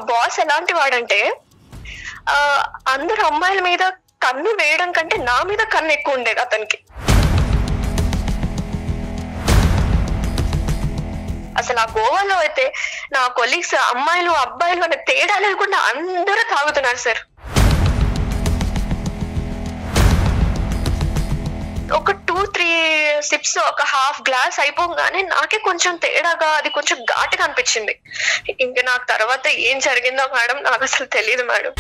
Boss ఎలాంటి వాడంటే అందరు అమ్మాయిల మీద కన్ను వేయడం కంటే నా మీద కన్ను ఎక్కువ ఉండేది అతనికి. అసలు ఆ గోవాలో అయితే నా కొలీగ్స్ అమ్మాయిలు అబ్బాయిలు అనే తేడా లేకుండా అందరూ తాగుతున్నారు సార్. ఒక 2-3 సిప్స్, ఒక హాఫ్ గ్లాస్ అయిపోగానే నాకే కొంచెం తేడాగా, అది కొంచెం ఘాటుగా అనిపించింది. ఇంకా నాకు తర్వాత ఏం జరిగిందో మేడం నాకు అసలు తెలియదు మేడం.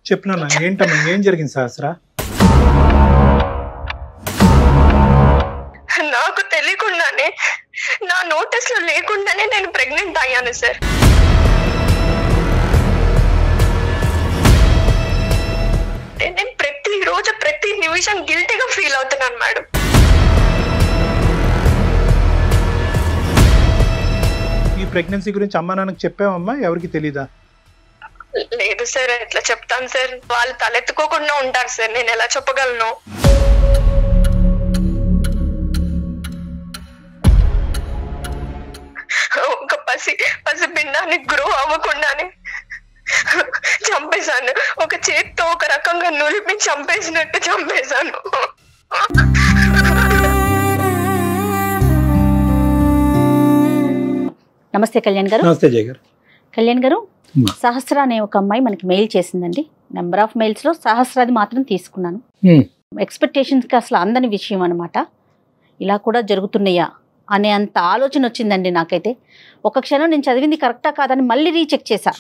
చెప్పినా ఏంటమ్మా, ఏం జరిగింది సహస్ర? నాకు తెలియకుండానే, నా నోటీస్ లో లేకుండానే నేను ప్రెగ్నెంట్ అయ్యాను సార్. నేను ప్రతి రోజు ప్రతి నిమిషం గిల్టీగా ఫీల్ అవుతున్నాను మేడం. ఈ ప్రెగ్నెన్సీ గురించి అమ్మా నాన్నకి చెప్పావమ్మా? ఎవరికి తెలీదా? లేదు సార్, ఎట్లా చెప్తాను సార్, వాళ్ళు తలెత్తుకోకుండా ఉంటారు సార్, నేను ఎలా చెప్పగలను? ఒక పసి బిడ్డని గ్రో అవ్వకుండానే చంపేశాను. ఒక చేత్తో ఒక రకంగా నులిపి చంపేసినట్టు చంపేశాను. నమస్తే కళ్యాణ్ గారు. నమస్తే జయ గారు. కళ్యాణ్ గారు, సహస్ర అనే ఒక అమ్మాయి మనకి మెయిల్ చేసిందండి. నెంబర్ ఆఫ్ మెయిల్స్ లో సహస్రాది మాత్రం తీసుకున్నాను. ఎక్స్పెక్టేషన్స్ కి అసలు అందని విషయం అనమాట. ఇలా కూడా జరుగుతున్నాయా అనే అంత ఆలోచన వచ్చిందండి నాకైతే. ఒక క్షణం నేను చదివింది కరెక్టా కాదని మళ్ళీ రీచెక్ చేశా.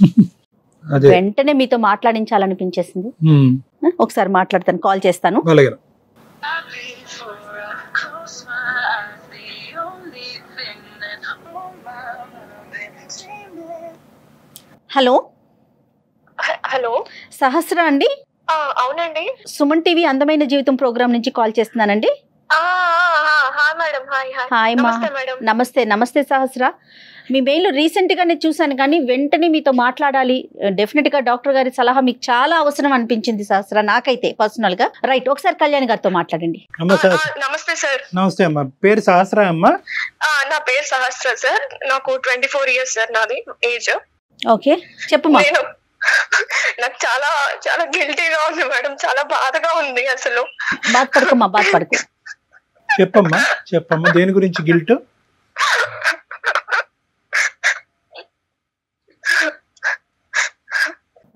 వెంటనే మీతో మాట్లాడించాలనిపించేసింది. ఒకసారి మాట్లాడతాను, కాల్ చేస్తాను. హలో హలో, సహస్ర అండి? అవునండి. సుమన్ టీవీ అందమైన జీవితం ప్రోగ్రామ్ నుంచి కాల్ చేస్తున్నానండి. మేడం, హాయ్ మా. నమస్తే. నమస్తే సహస్ర. మీ మెయిల్ రీసెంట్ గానే చూసాను కానీ వెంటనే మీతో మాట్లాడాలి, డెఫినెట్ గా డాక్టర్ గారి సలహా మీకు చాలా అవసరం అనిపించింది సహస్ర, నాకైతే పర్సనల్ గా. రైట్, ఒకసారి కళ్యాణ్ గారితో మాట్లాడండి. నమస్తే సార్. నమస్తే అమ్మా. పేరు సహస్ర అమ్మా? నా పేరు సహస్ర సార్. నాకు 24 years సార్ నాది ఏజ్. ఓకే, చెప్పమ్మా. నాకు చాలా చాలా గిల్టీగా ఉంది మేడం, చాలా బాధగా ఉంది. అసలు బాధపడకు. చెప్పమ్మా దేని గురించి గిల్ట్?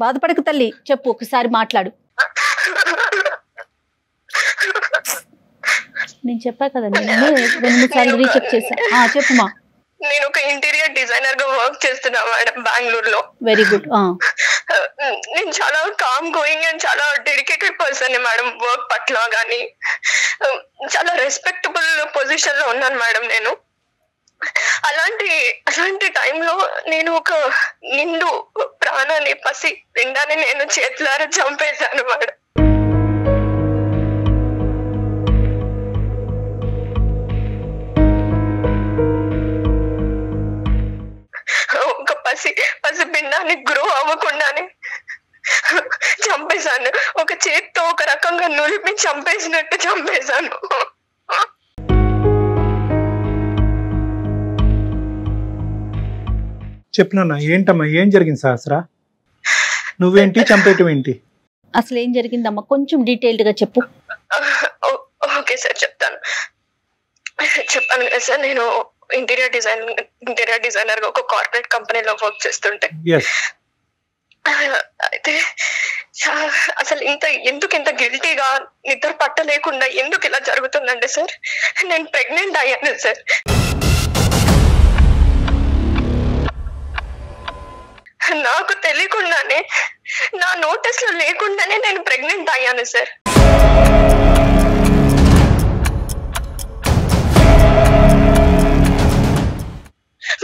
బాధపడకు తల్లి, చెప్పు, ఒకసారి మాట్లాడు. నేను చెప్పా కదండి, నేను 2 సార్లు రీచెక్ చేశా. చెప్పుమా. నేను ఒక ఇంటీరియర్ డిజైనర్ గా వర్క్ చేస్తున్నా మేడం బెంగళూరులో. Very good. నేను చాలా కామ్ గోయింగ్ అండ్ చాలా డెడికేటెడ్ పర్సన్ మేడం. వర్క్ పట్ల గానీ చాలా రెస్పెక్టబుల్ పొజిషన్ లో ఉన్నాను మేడం నేను. అలాంటి టైంలో నేను ఒక నిండు ప్రాణాన్ని, పసి పిండాన్ని నేను చేతులారా చంపేశాను మేడం. ఒక పసి పిండాన్ని గ్రో అవ్వకుండానే చంపేశాను. ఒక చేత్తో ఒక రకంగా నులిపి చంపేసినట్టు చంపేశాను. చెప్పినా ఏంటమ్మా, ఏం జరిగింది సహస్ర? నువ్వేంటి, చంపేయటం ఏంటి? అసలు ఏం జరిగిందమ్మా, కొంచెం డీటెయిల్డ్ గా చెప్పు. ఓకే సార్, చెప్తాను కదా సార్. నేను ఇంటీరియర్ డిజైనర్ గా ఒక కార్పొరేట్ కంపెనీలో వర్క్ చేస్తుంటే, అయితే అసలు ఎందుకు ఇంత గిల్టీగా, నిద్ర పట్టలేకుండా ఎందుకు ఇలా జరుగుతుందండి సార్? నేను ప్రెగ్నెంట్ అయ్యాను సార్. నాకు తెలియకుండానే, నా నోటీస్ లో లేకుండానే నేను ప్రెగ్నెంట్ అయ్యాను సార్.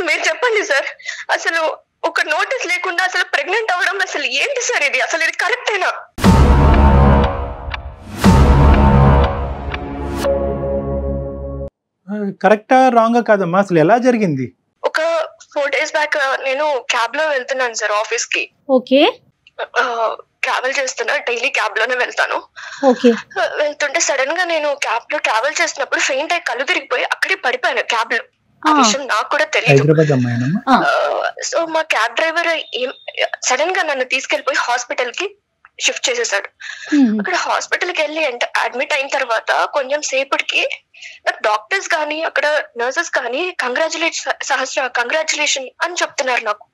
మీరు చెప్పండి సార్, అసలు ఒక నోటీస్ లేకుండా అసలు ప్రెగ్నెంట్ అవ్వడం అసలు ఏంటి సార్? ఇది అసలు ఇది కరెక్టేనా? కరెక్టా రాంగా కాదమ్మా, అసలు ఎలా జరిగింది? ఒక 4 days బ్యాక్ నేను క్యాబ్ లో వెళ్తున్నాను సార్ ఆఫీస్ కి. ఓకే. ట్రావెల్ చేస్తున్నా, డైలీ క్యాబ్ లోనే వెళ్తాను. ఓకే వెళ్తుంటే సడన్ గా నేను క్యాబ్ లో ట్రావెల్ చేస్తున్నప్పుడు ఫెయింట్ అయ్యి కళ్ళు తిరిగిపోయి అక్కడే పడిపోయాను క్యాబ్ లో. ఆ విషయం నాకు కూడా తెలియదు. హైదరాబాద్ అమ్మాయినమ్మా? సో మా క్యాబ్ డ్రైవర్ సడన్ గా నన్ను తీసుకెళ్లిపోయి హాస్పిటల్ కి షిఫ్ట్ చేసేసాడు. అక్కడ హాస్పిటల్ కి వెళ్ళి అడ్మిట్ అయిన తర్వాత కొంచెం సేపటికి నాకు డాక్టర్స్ కానీ అక్కడ నర్సెస్ కానీ కంగ్రాచులేషన్ అని చెప్తున్నారు నాకు.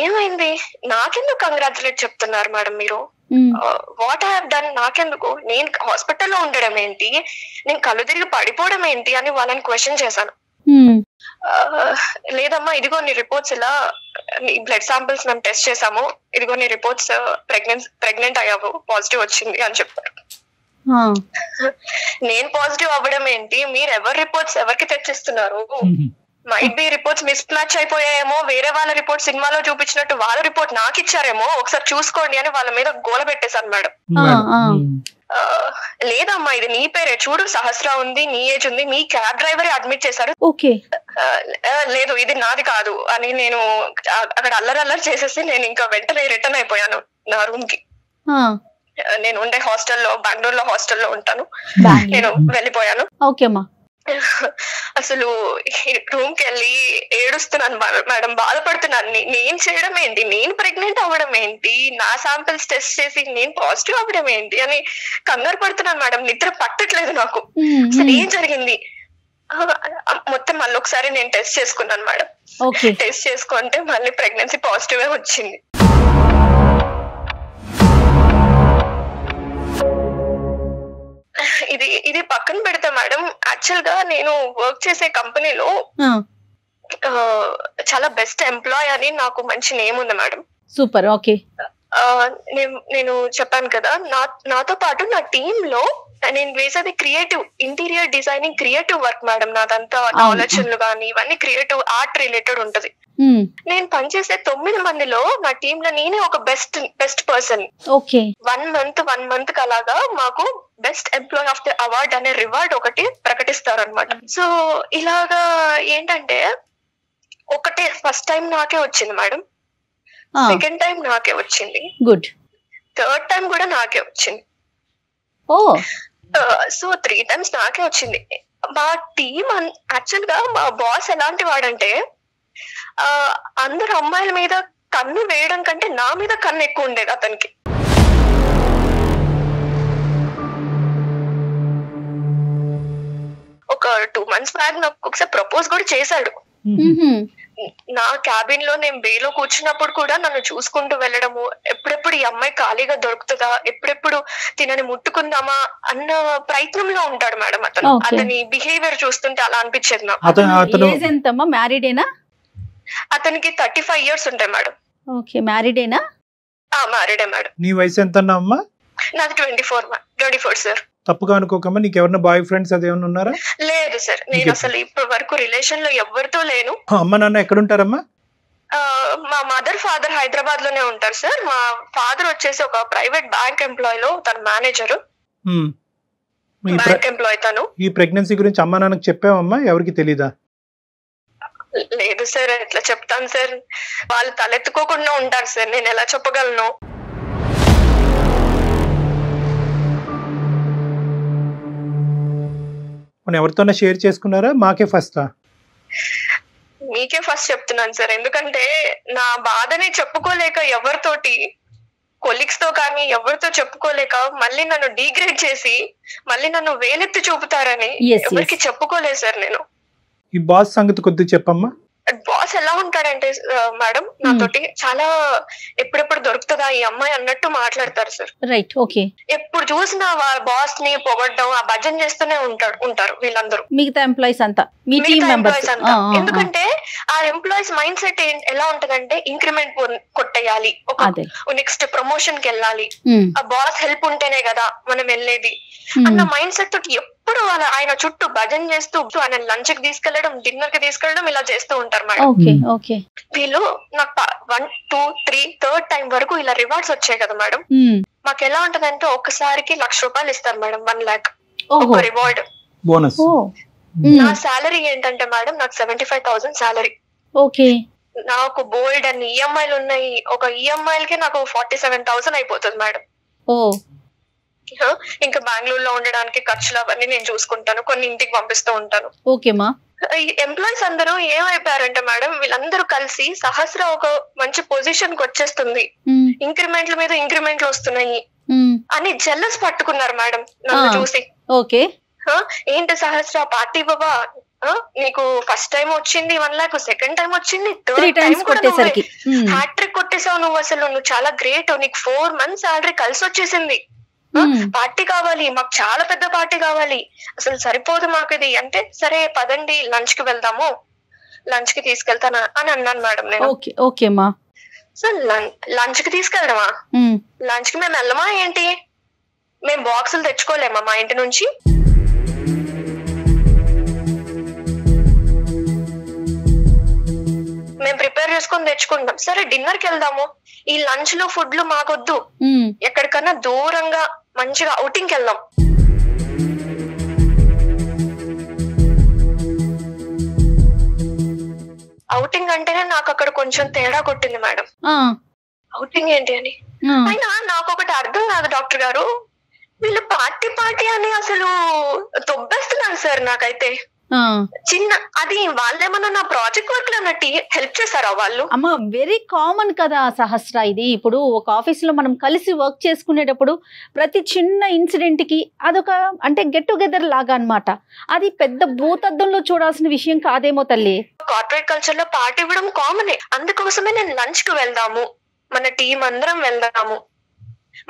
ఏమైంది, నాకెందుకు కంగ్రాచులేట్ చెప్తున్నారు మేడం మీరు? What I have done? నాకెందుకు? నేను హాస్పిటల్లో ఉండడం ఏంటి, నేను కళ్ళు తిరిగి పడిపోవడం ఏంటి అని వాళ్ళని క్వశ్చన్ చేశాను. లేదమ్మా ఇదిగో నీ రిపోర్ట్స్ ఇలా, నీ బ్లడ్ శాంపిల్స్ మేము టెస్ట్ చేసాము, ఇదిగో నీ రిపోర్ట్స్ ప్రెగ్నెంట్ అయ్యావు, పాజిటివ్ వచ్చింది అని చెప్పారు. నేను పాజిటివ్ అవ్వడం ఏంటి, మీరు ఎవరి రిపోర్ట్స్ ఎవరికి తెచ్చిస్తున్నారు? Might be reports mismatch అయిపోయాయేమో, వేరే వాళ్ళ రిపోర్ట్ సినిమాలో చూపించినట్టు వాళ్ళ రిపోర్ట్ నాకు ఇచ్చారేమో, ఒకసారి చూసుకోండి అని వాళ్ళ మీద గోల పెట్టేశాను మేడం. లేదమ్మా ఇది నీ పేరే, చూడు సహస్ర ఉంది, నీ ఏజ్ ఉంది, మీ క్యాబ్ డ్రైవరే అడ్మిట్ చేశారు. లేదు ఇది నాది కాదు అని నేను అక్కడ అల్లరి చేసేసి నేను ఇంకా వెంటనే రిటర్న్ అయిపోయాను నా రూమ్ కి. నేను ఉండే హాస్టల్లో, బెంగళూరులో హాస్టల్లో ఉంటాను, నేను వెళ్ళిపోయాను. అసలు రూమ్ కి వెళ్ళి ఏడుస్తున్నాను మేడం, బాధపడుతున్నాను. నేను చేయడం ఏంటి, నేను ప్రెగ్నెంట్ అవ్వడం ఏంటి, నా శాంపిల్స్ టెస్ట్ చేసి నేను పాజిటివ్ అవ్వడం ఏంటి అని కంగారు పడుతున్నాను మేడం. నిద్ర పట్టట్లేదు నాకు. అసలు ఏం జరిగింది మొత్తం మళ్ళీ ఒకసారి నేను టెస్ట్ చేసుకున్నాను మేడం. టెస్ట్ చేసుకుంటే మళ్ళీ ప్రెగ్నెన్సీ పాజిటివ్ వచ్చింది. ఇది పక్కన పెడతా మేడం, యాక్చువల్ గా నేను వర్క్ చేసే కంపెనీలో చాలా బెస్ట్ ఎంప్లాయ్ అని నాకు మంచి నేమ్ ఉంది మేడం. సూపర్. ఓకే. నేను చెప్పాను కదా, నాతో పాటు నా టీమ్ లో నేను వేసేది creative interior designing, creative work madam. నాదంతా ఆలోచనలు కానీ ఇవన్నీ క్రియేటివ్ ఆర్ట్ రిలేటెడ్ ఉంటది. నేను పనిచేసే 9 మందిలో నా టీమ్ లో నేనే ఒక బెస్ట్ పర్సన్. 1 మంత్ అలాగా మాకు best employee of the award అనే రివార్డ్ ఒకటి ప్రకటిస్తారు అనమాట. సో ఇలాగా ఏంటంటే ఒకటే ఫస్ట్ టైం నాకే వచ్చింది మేడం, సెకండ్ టైం నాకే వచ్చింది, గుడ్, థర్డ్ టైం కూడా నాకే వచ్చింది. సో 3 times నాకే వచ్చింది. మా టీమ్ యాక్చువల్ గా మా బాస్ ఎలాంటి వాడంటే అందరు అమ్మాయిల మీద కన్ను వేయడం కంటే నా మీద కన్ను ఎక్కువ ఉండేది అతనికి. ఒక 2 months బ్యాక్ నాకు ఒకసారి ప్రపోజ్ కూడా చేశాడు. నా క్యాబిన్ లో నేను బేలో కూర్చున్నప్పుడు కూడా నన్ను చూసుకుంటూ వెళ్ళడము, ఎప్పుడెప్పుడు ఈ అమ్మాయి ఖాళీగా దొరుకుతుందా, ఎప్పుడెప్పుడు తినని ముట్టుకుందామా అన్న ప్రయత్నంలో ఉంటాడు మేడం అతను. అతని బిహేవియర్ చూస్తుంటే అలా అనిపించేది నాకు. అతనికి 35 years ఉంటాయి మేడం. మ్యారీడేనా? మ్యారీడే మేడం. నీ వయసు ఎంత అమ్మా? నాది 24 సార్. తప్పుగా అనుకోకమ్మా, నీకు ఎవరైనా బాయ్ ఫ్రెండ్స్ అదేమన్నా ఉన్నారా? లేదు సార్, నేను అసలు ఇప్పటి వరకు రిలేషన్ లో ఎవరితో లేను. అమ్మ నాన్న ఎక్కడ ఉంటారమ్మా? మా మదర్ ఫాదర్ హైదరాబాద్ లోనే ఉంటారు సార్. మా ఫాదర్ వచ్చేసి ఒక ప్రైవేట్ బ్యాంక్ ఎంప్లాయ్ లో తన మేనేజర్, బ్యాంక్ ఎంప్లాయ్ తను. ఈ ప్రెగ్నెన్సీ గురించి అమ్మ నాన్నకి చెప్పావమ్మా? ఎవరికి తెలీదా? లేదు సార్, ఎట్లా చెప్తాను సార్, వాళ్ళు తలెత్తుకోకుండా ఉంటారు సార్, నేను ఎలా చెప్పగలను? ఎవరితోనే షేర్ చేసుకున్నారా? మాకే ఫస్ట్? మీకే ఫస్ట్ చెప్తున్నాను సార్, ఎందుకంటే నా బాధని చెప్పుకోలేక ఎవరితోటి, కొలీగ్స్ తో కానీ ఎవరితో చెప్పుకోలేక మళ్ళీ నన్ను డీగ్రేడ్ చేసి మళ్ళీ నన్ను వేలెత్తి చూపుతారని ఎవరికి చెప్పుకోలేదు సార్ నేను. ఈ బాస్ సంగతి కొద్దిగా చెప్పమ్మా. బాస్ ఎలా ఉంటాడంటే మేడం, నాతోటి చాలా ఎప్పుడెప్పుడు దొరుకుతుందా ఈ అమ్మాయి అన్నట్టు మాట్లాడతారు సార్. Right, okay. ఎప్పుడు చూసినా బాస్ ని పొగడ్డం, ఆ భజన చేస్తూనే ఉంటారు వీళ్ళందరూ, మిగతా ఎంప్లాయీస్ అంతా, మీ టీమ్ మెంబర్స్ అంతా. ఎందుకంటే ఆ ఎంప్లాయీస్ మైండ్ సెట్ ఎలా ఉంటదంటే ఇంక్రిమెంట్ కొట్టేయాలి, ఒక నెక్స్ట్ ప్రమోషన్ కి వెళ్ళాలి, ఆ బాస్ హెల్ప్ ఉంటేనే కదా మనం వెళ్ళేది అన్న మైండ్ సెట్ తోటి ఎప్పుడు ఆయన చుట్టూ భజన చేస్తూ ఆయన లంచ్ కి తీసుకెళ్లడం, డిన్నర్ కి తీసుకెళ్లడం ఇలా చేస్తూ ఉంటారు మేడం. వీళ్ళు నాకు 1, 2, 3 థర్డ్ టైం వరకు ఇలా రివార్డ్స్ వచ్చాయి కదా మేడం. మాకు ఎలా ఉంటదంటే ఒక్కసారికి ₹1,00,000 ఇస్తారు మేడం, 1 lakh ఒక రివార్డ్ బోనస్. నా సాలరీ ఏంటంటే మేడం, నాకు 75,000 సాలరీ. నాకు బోల్డ్ అన్ని ఈఎంఐలు ఉన్నాయి. ఒక ఈఎంఐలకి నాకు 47,000 అయిపోతుంది మేడం. ఇంకా బెంగళూరులో ఉండడానికి ఖర్చులు అవన్నీ నేను చూసుకుంటాను, కొన్ని ఇంటికి పంపిస్తూ ఉంటాను. ఓకేమా. ఎంప్లాయీస్ అందరూ ఏమైపోయారంటే మేడం, వీళ్ళందరూ కలిసి సహస్ర ఒక మంచి పొజిషన్ కి వచ్చేస్తుంది, ఇంక్రిమెంట్ల మీద ఇంక్రిమెంట్లు వస్తున్నాయి అని జెల్లస్ పట్టుకున్నారు మేడం నన్ను చూసి. ఓకే, ఏంటి సహస్ర పార్టీ బాబా, నీకు ఫస్ట్ టైం వచ్చింది 1 lakh, సెకండ్ టైం వచ్చింది, థర్డ్ టైం కూడా హ్యాట్రిక్ కొట్టేసావు నువ్వు, అసలు నువ్వు చాలా గ్రేట్, నీకు 4 months సాలరీ కలిసి వచ్చేసింది, పార్టీ కావాలి మాకు, చాలా పెద్ద పార్టీ కావాలి, అసలు సరిపోదు మాకు ఇది అంటే, సరే పదండి లంచ్ కి వెళ్దాము, లంచ్ కి తీసుకెళ్తాను అని అన్నాను మేడం నేను. ఓకేమా. సో లంచ్ కి తీసుకెళ్దామా, లంచ్ కి మేము వెళ్ళమా ఏంటి, మేము బాక్సులు తెచ్చుకోలేమా మా ఇంటి నుంచి? మేము ప్రిపేర్ చేసుకొని తెచ్చుకుంటాం. సరే డిన్నర్ కి వెళ్దాము, ఈ లంచ్ లో ఫుడ్లు మాకొద్దు, ఎక్కడికన్నా దూరంగా మంచిగా అవుటింగ్ కి వెళ్దాం. అవుటింగ్ అంటేనే నాకు అక్కడ కొంచెం తేడా కొట్టింది మేడం. అవుటింగ్ ఏంటి అని అయినా నాకు ఒకటి అర్థం కాదు డాక్టర్ గారు, వీళ్ళు పార్టీ అని అసలు తొబ్బేస్తున్నారు సార్. నాకైతే చిన్న అది వాళ్ళేమన్నా నా ప్రాజెక్ట్ వర్క్ లో హెల్ప్ చేశారా వాళ్ళు? అమ్మ వెరీ కామన్ కదా సహస్ర, ఇది ఇప్పుడు ఒక ఆఫీస్ లో మనం కలిసి వర్క్ చేసుకునేటప్పుడు ప్రతి చిన్న ఇన్సిడెంట్ కి అదొక అంటే గెట్ టుగెదర్ లాగా అన్నమాట. అది పెద్ద భూతద్దంలో చూడాల్సిన విషయం కాదేమో తల్లి. కార్పొరేట్ కల్చర్ లో పార్టీ ఇవ్వడం కామనే, అందుకోసమే నేను లంచ్ కి వెళ్దాము, మన టీం అందరం వెళ్దాము,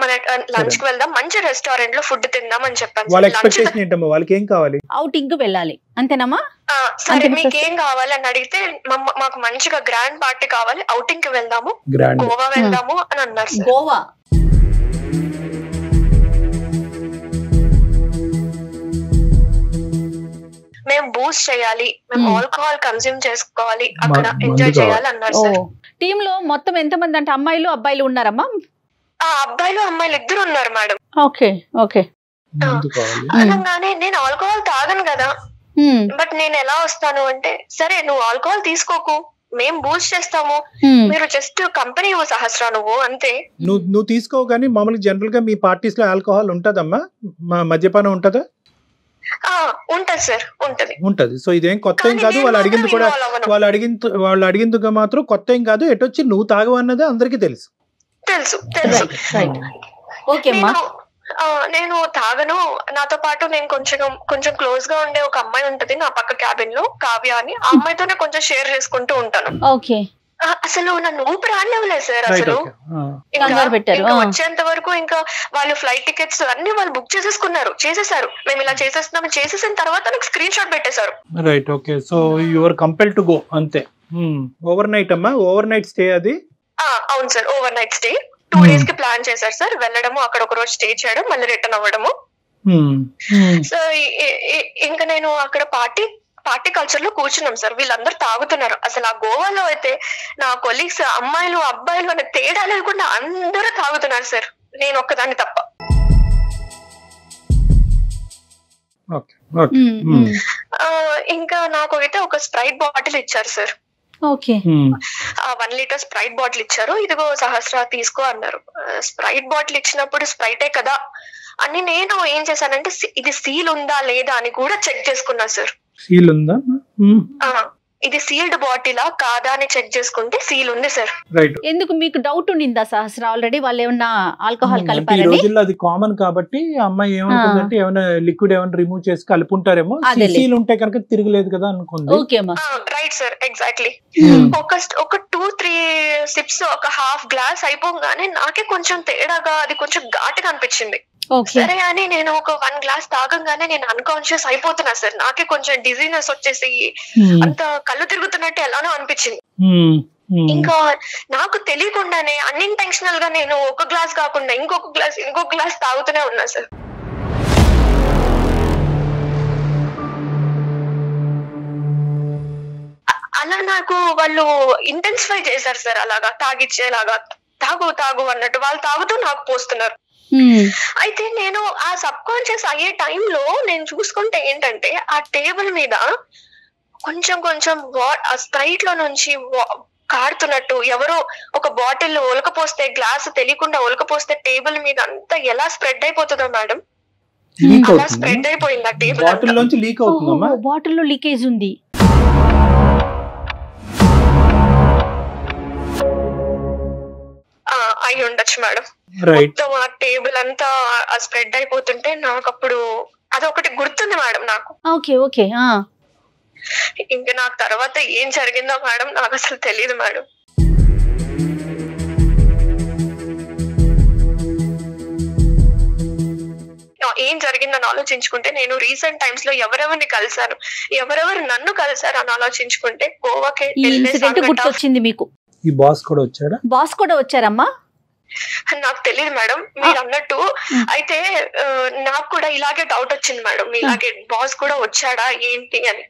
మన లంచ్ కి వెళ్దాం, మంచి రెస్టారెంట్ లో ఫుడ్ తిందాం అని చెప్పాను. వాళ్ళ ఎక్స్పెక్టేషన్ ఏంటమ్మా, వాళ్ళకి ఏం కావాలి? అవుటింగ్ కి వెళ్ళాలి అంతేనమ్మా. సరే మీకేం కావాలి అని అడిగితే మాకు మంచిగా గ్రాండ్ పార్టీ కావాలి, అవుటింగ్ కి వెళ్దాము, గోవా వెళ్దాము అని అన్నారు. గోవా మేము బూస్ట్ చేయాలి, మేము ఆల్కహాల్ కన్స్యూమ్ చేసుకోవాలి, అక్కడ ఎంజాయ్ చేయాలి అన్నారు సార్. టీమ్ లో మొత్తం ఎంత మంది అంటే అమ్మాయిలు అబ్బాయిలు ఉన్నారమ్మా? అబ్బాయిలు అమ్మాయిలు ఇద్దరు ఉన్నారు మేడం. Okay okay. అనగానే నేను ఆల్కహాల్ తాగను కదా, బట్ నేను ఎలా వస్తాను అంటే, సరే నువ్వు ఆల్కహాల్ తీసుకోకు, మేం బూస్ట్ చేస్తాము, మీరు జస్ట్ కంపెనీ సహస్ర నువ్వు అంతే. నువ్వు తీసుకో, కానీ మామూలుగా జనరల్ గా మీ పార్టీస్ లో ఆల్కహాల్ ఉంటదమ్మా, మద్యపానం ఉంటదా? ఉంటది సార్, ఉంటది. సో ఇదేం కొత్త ఏం కాదు, వాళ్ళు అడిగింది కూడా వాళ్ళు అడిగింది మాత్రం కొత్త ఏం కాదు. ఎటొచ్చి నువ్వు తాగవన్నది అందరికీ తెలుసు. నేను తాగను, నాతో పాటు నేను కొంచెం క్లోజ్ గా ఉండే ఒక అమ్మాయి ఉంటది నా పక్క క్యాబిన్ లో, కావ్య అని, ఆ అమ్మాయితోనే కొంచెం షేర్ చేసుకుంటూ ఉంటాను. అసలు నన్ను ఊపిరి ఆడలేవలేదు సార్. అసలు ఇంకా వచ్చేంత వరకు ఇంకా వాళ్ళు ఫ్లైట్ టికెట్స్ అన్ని వాళ్ళు బుక్ చేసేసారు. మేము ఇలా చేసేసిన తర్వాత నాకు స్క్రీన్ షాట్ పెట్టేశారు. Right, okay. So you are compelled to go అంతే. ఓవర్ నైట్ అమ్మా, ఓవర్ నైట్ స్టే అది? అవును sir, overnight stay 2 days కి ప్లాన్ చేశారు సార్. వెళ్ళడము, అక్కడ ఒక రోజు స్టే చేయడం, మళ్ళీ రిటర్న్ అవ్వడము. సో ఇంకా నేను అక్కడ పార్టీ కల్చర్ లో కూర్చున్నాం సార్. వీళ్ళందరూ తాగుతున్నారు. అసలు ఆ గోవాలో అయితే నా కొలీగ్స్ అమ్మాయిలు అబ్బాయిలు అనే తేడా లేకుండా అందరూ తాగుతున్నారు సార్, నేను ఒక్కదాన్ని తప్ప. ఇంకా నాకు అయితే ఒక స్ప్రైట్ బాటిల్ ఇచ్చారు సార్. 1 liter స్ప్రైట్ బాటిల్ ఇచ్చారు. ఇదిగో సహస్ర తీసుకో అన్నారు. స్ప్రైట్ బాటిల్ ఇచ్చినప్పుడు స్ప్రైటే కదా అని నేను ఏం చేశానంటే, ఇది సీల్ ఉందా లేదా అని కూడా చెక్ చేసుకున్నా సార్. సీల్ ఉందా, ఇది సీల్డ్ బాటిలా కాదా అని చెక్ చేసుకుంటే సీల్ ఉంది సార్. ఎందుకు మీకు డౌట్ ఉండిందా సహస్ర? ఆల్రెడీ వాళ్ళు ఏమన్నా ఆల్కహాల్ కలిపారని? ఈ రోజుల్లో అది కామన్ కాబట్టి అమ్మాయి ఏమనుకుందంటే ఏమైనా లిక్విడ్ ఏమైనా రిమూవ్ చేసి కలుపుంటారేమో, సీల్ ఉంటే కనుక తిరగలేదు కదా అనుకుంది. Right sir, exactly. ఒక 2-3 సిప్స్, ఒక హాఫ్ గ్లాస్ అయిపోగానే నాకే కొంచెం తేడాగా, అది కొంచెం ఘాటుగా అనిపించింది. సరే అని నేను ఒక 1 glass తాగంగానే నేను అన్కాన్షియస్ అయిపోతున్నా సార్. నాకే కొంచెం డిజీనెస్ వచ్చేసి అంత కళ్ళు తిరుగుతున్నట్టు ఎలానో అనిపించింది. ఇంకా నాకు తెలియకుండానే అన్ఇంటెన్షనల్ గా నేను ఒక గ్లాస్ కాకుండా ఇంకొక గ్లాస్ తాగుతూనే ఉన్నా సార్. అలా నాకు వాళ్ళు ఇంటెన్సిఫై చేశారు సార్. అలాగా తాగిచ్చేలాగా, తాగు అన్నట్టు వాళ్ళు తాగుతూ నాకు పోస్తున్నారు. అయితే నేను ఆ సబ్ కాన్షియస్ అయ్యే టైంలో నేను చూసుకుంటే ఏంటంటే, ఆ టేబుల్ మీద కొంచెం స్ప్రైట్ లో నుంచి కారుతున్నట్టు, ఎవరో ఒక బాటిల్ ఒలకపోస్తే, గ్లాస్ తెలియకుండా ఒలకపోస్తే టేబుల్ మీద అంతా ఎలా స్ప్రెడ్ అయిపోతుందో మేడం, అలా స్ప్రెడ్ అయిపోయింది ఆ టేబుల్. బాటిల్ లోంచి లీక్ అవుతుందమ్మా? బాటిల్లో లీకేజ్ ఉంది. అయి ఉండొచ్చు మేడం. రైట్. మొత్తం ఆ టేబుల్ అంతా స్ప్రెడ్ అయిపోతుంటే నాకు అప్పుడు అదొకటి గుర్తుంది మేడం నాకు. Okay okay. ఇంకా నాకు తర్వాత ఏం జరిగిందో మేడం నాకు అసలు తెలియదు మేడం. ఏం జరిగిందని ఆలోచించుకుంటే నేను రీసెంట్ టైమ్స్ లో ఎవరెవరిని కలిసాను, ఎవరెవరు నన్ను కలిసారు అని ఆలోచించుకుంటే గోవాకి గుర్తొచ్చింది మీకు. ఈ బాస్ కూడా వచ్చాడా? బాస్ కూడా వచ్చారమ్మా? నాకు తెలియదు మేడం మీరు అన్నట్టు. అయితే నాకు కూడా ఇలాగే డౌట్ వచ్చింది మేడం, ఇలాగే బాస్ కూడా వచ్చాడా ఏంటి అని.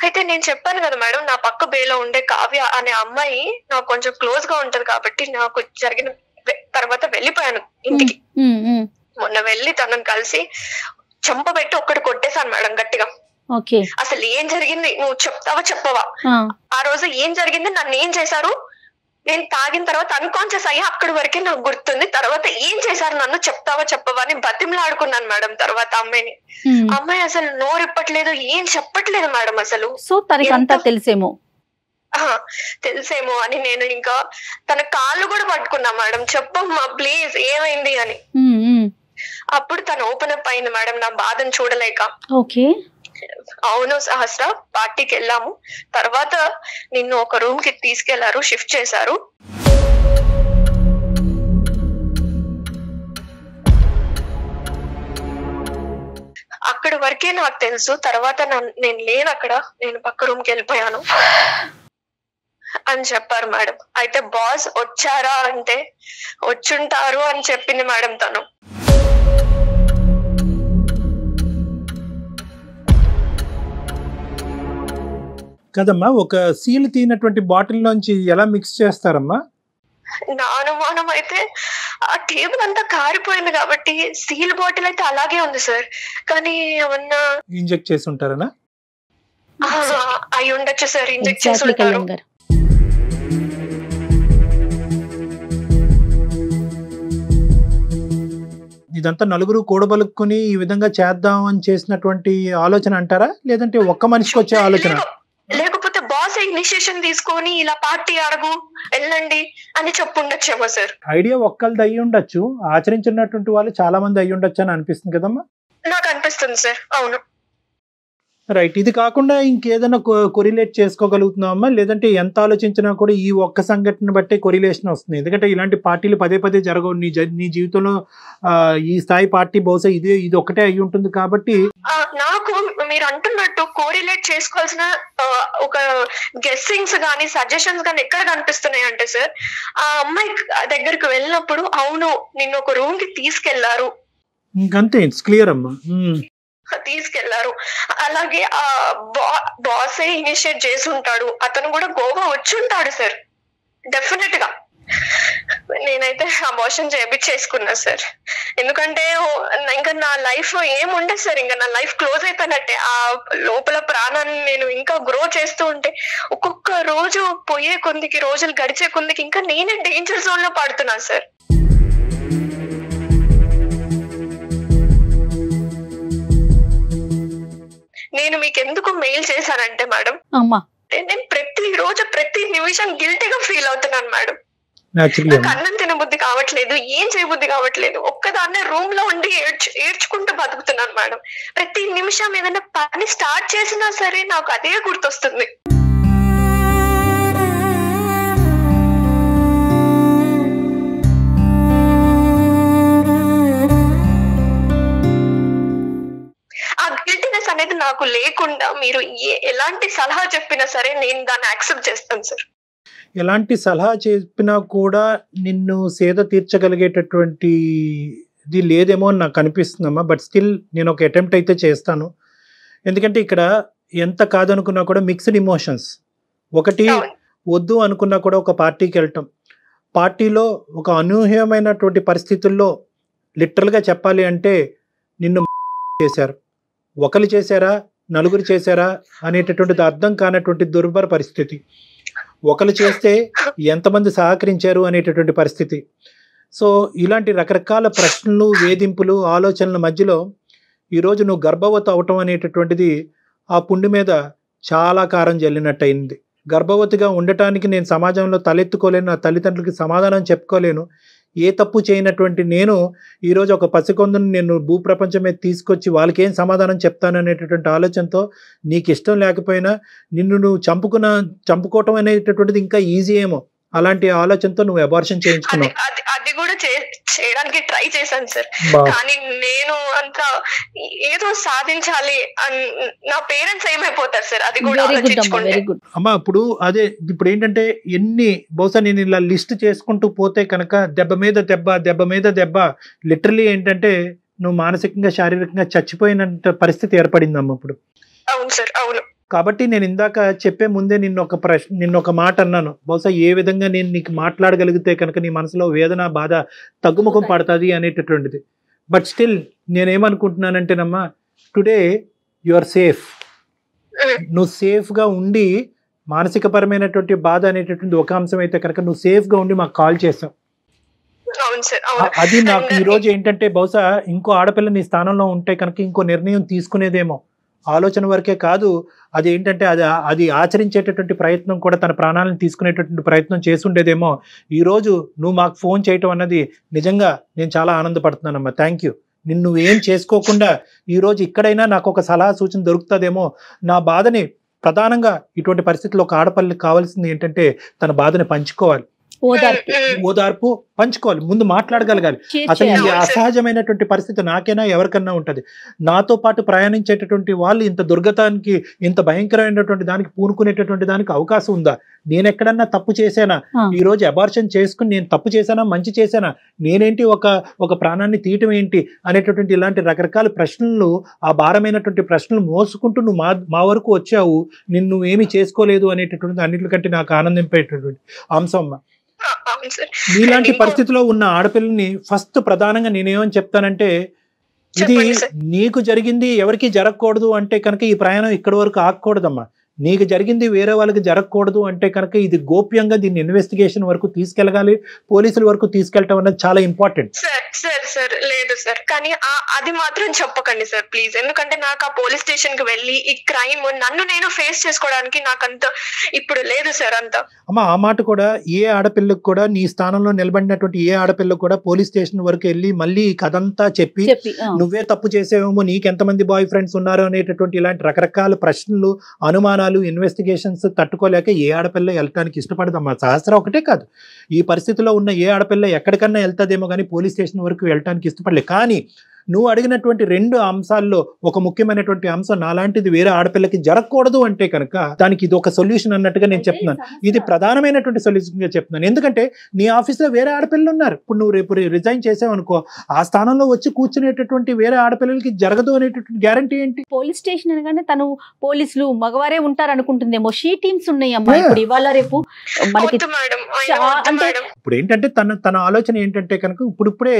అయితే నేను చెప్పాను కదా మేడం, నా పక్క బేలో ఉండే కావ్య అనే అమ్మాయి నాకు కొంచెం క్లోజ్ గా ఉంటది కాబట్టి నాకు జరిగిన తర్వాత వెళ్ళిపోయాను ఇంటికి. మొన్న వెళ్ళి తనని కలిసి చంపబెట్టి ఒక్కటి కొట్టేశాను మేడం గట్టిగా. అసలు ఏం జరిగింది నువ్వు చెప్తావా చెప్పవా, ఆ రోజు ఏం జరిగింది, నన్ను ఏం చేశారు, నేను తాగిన తర్వాత అన్కాన్షియస్ అయ్యా, అక్కడి వరకే నాకు గుర్తుంది, తర్వాత ఏం చేశారు నన్ను చెప్తావా చెప్పవా అని బతిమలాడుకున్నాను మేడం. తర్వాత అమ్మాయి అసలు నోరిప్పట్లేదు, ఏం చెప్పట్లేదు మేడం అసలు. సో తనకి అంతా తెలిసేమో అని నేను ఇంకా తన కాళ్ళు కూడా పట్టుకున్నా మేడం, చెప్పమ్మా ప్లీజ్ ఏమైంది అని. అప్పుడు తను ఓపెన్ అప్ అయింది మేడం నా బాధను చూడలేక. ఓకే. అవును సహస్ర, పార్టీకి వెళ్ళాము, తర్వాత నిన్ను ఒక రూమ్ కి తీసుకెళ్లారు, షిఫ్ట్ చేశారు. అక్కడి వరకే నాకు తెలుసు, తర్వాత నేను లేను అక్కడ, నేను పక్క రూమ్ కి వెళ్ళిపోయాను అని చెప్పారు మేడం. అయితే బాస్ వచ్చారా అంటే వచ్చుంటారు అని చెప్పింది మేడం తను. కదమ్మా, ఒక సీల్ తీనటువంటి బాటిల్ లోంచి ఎలా మిక్స్ చేస్తారమ్మా? నా అనుమానం అయితే ఆ టేబుల్ అంతా కారిపోయింది కాబట్టి సీల్ బాటిల్ అయితే అలాగే ఉంది సార్, కానీ ఏమన్నా ఇంజెక్ట్ చేసి ఉంటారనా? అయి ఉండొచ్చు సార్, ఇంజెక్ట్ చేసి ఉంటారు. ఇదంతా నలుగురు కూడబలుక్కుని ఈ విధంగా చేద్దాం అని చేసినటువంటి ఆలోచన అంటారా, లేదంటే ఒక్క మనిషికి వచ్చే ఆలోచన? లేకపోతే బాస్ ఇనిషియేషన్ తీసుకొని ఇలా పార్టీ అడుగు వెళ్ళండి అని చెప్పుండొచ్చేమో సార్. ఐడియా ఒక్కళ్ళది అయ్యి ఉండొచ్చు, ఆచరించినటువంటి వాళ్ళు చాలా మంది అయ్యి ఉండొచ్చు అని అనిపిస్తుంది కదమ్మా? నాకు అనిపిస్తుంది సార్. అవును. రైట్. ఇది కాకుండా ఇంకేదైనా కొరిలేట్ చేసుకోగలుగుతున్నామా, లేదంటే ఎంత ఆలోచించినా కూడా ఈ ఒక్క సంఘటన బట్టే కొరిలేషన్ వస్తుంది? ఎందుకంటే ఇలాంటి పార్టీలు పదే పదే జరగవు నీ జీవితంలో. ఈ స్థాయి పార్టీ బహుశా ఇది ఒకటే అయి ఉంటుంది కాబట్టి. నాకు మీరు అంటున్నట్టు కోరిలేట్ చేసుకోవాల్సిన ఒక గెస్సింగ్స్ గానీ సజెషన్స్ గానీ ఎక్కడ కనిపిస్తున్నాయి అంటే సార్, ఆ అమ్మాయి దగ్గరికి వెళ్ళినప్పుడు అవును నిన్ను ఒక రూమ్ కి తీసుకెళ్లారు, ఇంకంతే, ఇట్స్ క్లియర్ అమ్మా, తీసుకెళ్లారు. అలాగే ఆ బాసే ఇనిషియేట్ చేసి ఉంటాడు, అతను కూడా గోవా వచ్చి ఉంటాడు సార్ డెఫినెట్ గా. నేనైతే అబార్షన్ చేయించేసుకున్నా సార్, ఎందుకంటే ఇంకా నా లైఫ్ ఏముండదు సార్, ఇంకా నా లైఫ్ క్లోజ్ అయిపోయినట్టే. ఆ లోపల ప్రాణాన్ని నేను ఇంకా గ్రో చేస్తూ ఉంటే ఒక్కొక్క రోజు పోయే కొందికి, రోజులు గడిచే కొందికి ఇంకా నేనే డేంజర్ జోన్ లో పడుతున్నాను సార్. నేను మీకు ఎందుకు మెయిల్ చేశానంటే మేడం, నేను ప్రతి రోజు ప్రతి నిమిషం గిల్టీగా ఫీల్ అవుతున్నాను మేడం. నాకు అన్నం తినబుద్ధి కావట్లేదు, ఏం చేయబుద్ధి కావట్లేదు, ఒక్కదాన్నే రూమ్ లో ఉండి ఏడ్చుకుంటూ బతుకుతున్నాను మేడం. ప్రతి నిమిషం ఏదైనా పని స్టార్ట్ చేసినా సరే నాకు అదే గుర్తొస్తుంది. ఆ గిల్టీనెస్ అనేది నాకు లేకుండా మీరు ఎలాంటి సలహా చెప్పినా సరే నేను దాన్ని యాక్సెప్ట్ చేస్తాను సార్. ఎలాంటి సలహా చెప్పినా కూడా నిన్ను సేద తీర్చగలిగేటటువంటి ఇది లేదేమో అని నాకు అనిపిస్తుందమ్మా. బట్ స్టిల్ నేను ఒక అటెంప్ట్ అయితే చేస్తాను. ఎందుకంటే ఇక్కడ ఎంత కాదనుకున్నా కూడా మిక్స్డ్ ఇమోషన్స్. ఒకటి వద్దు అనుకున్నా కూడా ఒక పార్టీకి వెళ్ళటం, పార్టీలో ఒక అనూహ్యమైనటువంటి పరిస్థితుల్లో లిటరల్గా చెప్పాలి అంటే నిన్ను చేశారు. ఒకరు చేశారా, నలుగురు చేశారా అనేటటువంటిది అర్థం కానటువంటి దుర్భర పరిస్థితి. ఒకరు చేస్తే ఎంతమంది సహకరించారు అనేటటువంటి పరిస్థితి. సో ఇలాంటి రకరకాల ప్రశ్నలు, వేధింపులు, ఆలోచనల మధ్యలో ఈరోజు నువ్వు గర్భవతి అవటం అనేటటువంటిది ఆ పుండు మీద చాలా కారం జల్లినట్టు అయింది. గర్భవతిగా ఉండటానికి నేను సమాజంలో తలెత్తుకోలేను, నా తల్లిదండ్రులకి సమాధానం చెప్పుకోలేను. ఏ తప్పు చేయనటువంటి నేను ఈరోజు ఒక పసికొందుని నేను భూప్రపంచం మీద తీసుకొచ్చి వాళ్ళకి ఏం సమాధానం చెప్తాను అనేటటువంటి ఆలోచనతో, నీకు ఇష్టం లేకపోయినా నిన్ను నువ్వు చంపుకోవటం అనేటటువంటిది ఇంకా ఈజీ ఏమో, అలాంటి ఆలోచనతో నువ్వు అబార్షన్ చేయించుకున్నావు. అది కూడా చేయడానికి ట్రై చేశాను సార్, కానీ నేను అంతా ఏదో సాధించాలి నా పేరెంట్స్ ఏమైపోతారు సార్, అది కూడా అమ్మా. ఇప్పుడు ఏంటంటే బహుశా నేను ఇలా లిస్ట్ చేసుకుంటూ పోతే కనుక దెబ్బ మీద దెబ్బ లిటరలీ ఏంటంటే నువ్వు మానసికంగా, శారీరకంగా చచ్చిపోయినంత పరిస్థితి ఏర్పడిందమ్మా ఇప్పుడు. అవును సార్, అవును. కాబట్టి నేను ఇందాక చెప్పే ముందే నిన్న ఒక మాట అన్నాను, బహుశా ఏ విధంగా నేను నీకు మాట్లాడగలిగితే కనుక నీ మనసులో వేదన, బాధ తగ్గుముఖం పడుతుంది అనేటటువంటిది. బట్ స్టిల్ నేనేమనుకుంటున్నానంటేనమ్మా, టుడే యు ఆర్ సేఫ్. నువ్వు సేఫ్గా ఉండి, మానసికపరమైనటువంటి బాధ అనేటటువంటి ఒక అంశం అయితే కనుక నువ్వు సేఫ్గా ఉండి మాకు కాల్ చేసావు. అది నాకు ఈరోజు ఏంటంటే బహుశా ఇంకో ఆడపిల్ల నీ స్థానంలో ఉంటే కనుక ఇంకో నిర్ణయం తీసుకునేదేమో, ఆలోచన వరకే కాదు, అది ఏంటంటే అది ఆచరించేటటువంటి ప్రయత్నం కూడా, తన ప్రాణాలను తీసుకునేటటువంటి ప్రయత్నం చేసుండేదేమో. ఈరోజు నువ్వు మాకు ఫోన్ చేయటం అన్నది నిజంగా నేను చాలా ఆనందపడుతున్నానమ్మా. Thank you. నువ్వేం చేసుకోకుండా ఈరోజు ఇక్కడైనా నాకు ఒక సలహా సూచన దొరుకుతుందేమో. నా బాధని ప్రధానంగా ఇటువంటి పరిస్థితుల్లో ఒక ఆడపిల్లకి కావాల్సింది ఏంటంటే తన బాధని పంచుకోవాలి, ఓదార్పు పంచుకోవాలి, ముందు మాట్లాడగలగాలి. అసలు ఈ అసహజమైనటువంటి పరిస్థితి నాకైనా ఎవరికన్నా ఉంటది. నాతో పాటు ప్రయాణించేటటువంటి వాళ్ళు ఇంత దుర్గతానికి, ఇంత భయంకరమైనటువంటి దానికి పూనుకునేటటువంటి దానికి అవకాశం ఉందా? నేను ఎక్కడన్నా తప్పు చేశానా? ఈ రోజు అబార్షన్ చేసుకుని నేను తప్పు చేశానా, మంచి చేశానా, నేనేంటి ఒక ప్రాణాన్ని తీయటం ఏంటి అనేటటువంటి ఇలాంటి రకరకాల ప్రశ్నలు, ఆ భారమైనటువంటి ప్రశ్నలు మోసుకుంటూ నువ్వు మా వరకు వచ్చావు. నిన్ను ఏమీ చేసుకోలేదు అనేటటువంటి అన్నిటికంటే నాకు ఆనందింపేటటువంటి అంశం అమ్మ. నీలాంటి పరిస్థితిలో ఉన్న ఆడపిల్లని ఫస్ట్ ప్రధానంగా నేనేమని చెప్తానంటే, ఇది నీకు జరిగింది ఎవరికి జరగకూడదు అంటే కనుక ఈ ప్రయాణం ఇక్కడి వరకు ఆగకూడదమ్మా. నీకు జరిగింది వేరే వాళ్ళకి జరగకూడదు అంటే కనుక ఇది గోప్యంగా దీన్ని ఇన్వెస్టిగేషన్ వరకు తీసుకెళ్ళగాలి, పోలీసుల వరకు తీసుకెళ్ళటం అనేది చాలా ఇంపార్టెంట్. సార్ లేదు సార్, కానీ అది మాత్రం చెప్పకండి సార్ ప్లీజ్. ఎందుకంటే నాకు ఆ పోలీస్ స్టేషన్ కి వెళ్ళి ఈ క్రైమ్ నన్ను నేను ఫేస్ చేసుకోవడానికి నాకంత ఇప్పుడు లేదు సార్ అంతా. అమ్మా ఆ మాట కూడా ఏ ఆడపిల్లకు కూడా, నీ స్థానంలో నిలబడినటువంటి ఏ ఆడపిల్లకు కూడా పోలీస్ స్టేషన్ వరకు వెళ్ళి మళ్ళీ ఈ కథంతా చెప్పి నువ్వే తప్పు చేసేవేమో, నీకెంతమంది బాయ్ ఫ్రెండ్స్ ఉన్నారు అనేటటువంటి ఇలాంటి రకరకాల ప్రశ్నలు, అనుమానాలు, ఇన్వెస్టిగేషన్స్ తట్టుకోలేక ఏ ఆడపిల్ల వెళ్ళటానికి ఇష్టపడదమ్మా. సహస్ర ఒకటే కాదు, ఈ పరిస్థితిలో ఉన్న ఏ ఆడపిల్ల ఎక్కడికన్నా వెళ్తాదేమో కానీ పోలీస్ స్టేషన్ వరకు వెళ్ళటానికి ఇష్టపడలే. కానీ నువ్వు అడిగినటువంటి రెండు అంశాల్లో ఒక ముఖ్యమైనటువంటి అంశం, నాలాంటిది వేరే ఆడపిల్లకి జరగకూడదు అంటే కనుక దానికి ఇది ఒక సొల్యూషన్ అన్నట్టుగా నేను చెప్తున్నాను. ఇది ప్రధానమైనటువంటి సొల్యూషన్గా చెప్తున్నాను. ఎందుకంటే నీ ఆఫీస్లో వేరే ఆడపిల్లలు ఉన్నారు. ఇప్పుడు నువ్వు రేపు రిజైన్ చేసావు అనుకో, ఆ స్థానంలో వచ్చి కూర్చునేటటువంటి వేరే ఆడపిల్లలకి జరగదు అనేటటువంటి గ్యారంటీ ఏంటి? పోలీస్ స్టేషన్ అనగానే తను పోలీసులు మగవారే ఉంటారు అనుకుంటుందేమో. షీ టీమ్స్ ఉన్నాయి అమ్మా ఇప్పుడు ఇవాళ రేపు మనకి. ఇప్పుడు ఏంటంటే తన ఆలోచన ఏంటంటే కనుక ఇప్పుడిప్పుడే